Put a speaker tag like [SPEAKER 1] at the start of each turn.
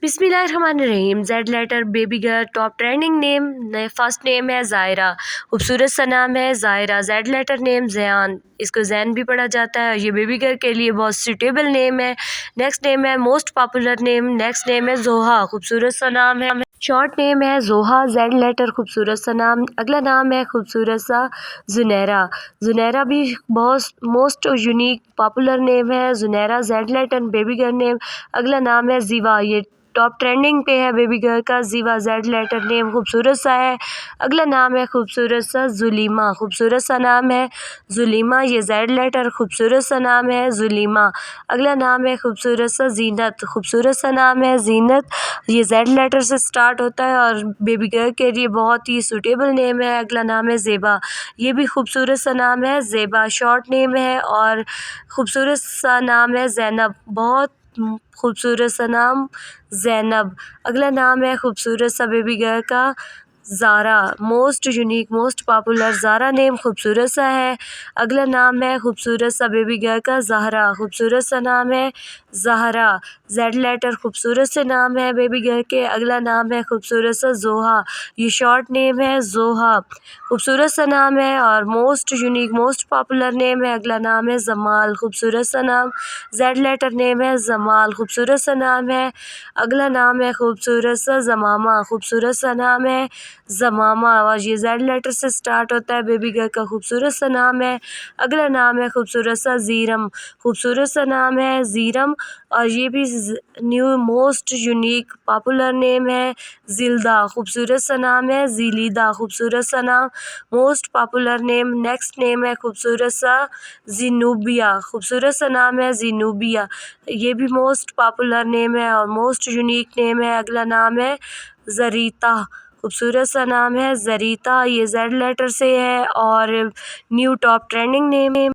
[SPEAKER 1] बिस्मिल्लाहिर्रहमानिर्रहीम। Z letter baby girl top trending name. First name है ज़ायरा, खूबसूरत सा नाम है Zaira. Z letter name Zayan, इसको जैन भी पढ़ा जाता है। ये बेबी गर्ल के लिए बहुत सूटेबल नेम है। नेक्स्ट नेम है most popular name. Next name है जोहा, खूबसूरत सा नाम है। शॉर्ट नेम है जोहा, जेड लेटर, खूबसूरत सा नाम। अगला नाम है खूबसूरत सा जुनैरा। जुनैरा भी बहुत मोस्ट यूनिक पॉपुलर नेम है। Junaira Z letter baby girl name. अगला नाम है जीवा, ये टॉप ट्रेंडिंग पे है बेबी गर्ल का। जीवा जेड लेटर नेम खूबसूरत सा है। अगला नाम है खूबसूरत सा जुलीमा, खूबसूरत सा नाम है जुलीमा, ये जेड लेटर, खूबसूरत सा नाम है जुलीमा। अगला नाम है खूबसूरत सा जीनत, खूबसूरत सा नाम है जीनत, ये जेड लेटर से स्टार्ट होता है और बेबी गर्ल के लिए बहुत ही सूटेबल नेम है। अगला नाम है ज़ेबा, ये भी खूबसूरत सा नाम है ज़ेबा, शॉर्ट नेम है। और खूबसूरत सा नाम है ज़ैनब, बहुत खूबसूरत सा नाम ज़ैनब। अगला नाम है खूबसूरत सा बेबी गर्ल का Zara, most unique most popular Zara name, खूबसूरत सा है। अगला नाम है खूबसूरत सा बेबी गर्ल का ज़हरा, खूबसूरत सा नाम है ज़हरा, जेड लेटर, खूबसूरत से नाम है बेबी गर्ल के। अगला नाम है खूबसूरत सा जोहा, ये शॉर्ट नेम है जोहा, खूबसूरत सा नाम है और most unique most popular name है। अगला नाम है जमाल, खूबसूरत सा नाम, जेड लेटर नेम है जमाल, खूबसूरत सा नाम है। अगला नाम है खूबसूरत सा जमामा, खूबसूरत सा नाम है जमामा और ये जेड लेटर से स्टार्ट होता है बेबी गर्ल का, खूबसूरत सा नाम है। अगला नाम है खूबसूरत सा जीरम, खूबसूरत सा नाम है जीरम और ये भी new most unique popular name है जिल्दा, खूबसूरत सा नाम है जिलीदा, खूबसूरत सा नाम most popular name. Next name है खूबसूरत सा जिनूबिया, खूबसूरत सा नाम है जिनूबिया, ये भी मोस्ट पॉपुलर नेम है और मोस्ट यूनिक नेम है। अगला नाम है ज़रीता, खूबसूरत सा नाम है ज़रीता, ये जेड लेटर से है और न्यू टॉप ट्रेंडिंग नेम है।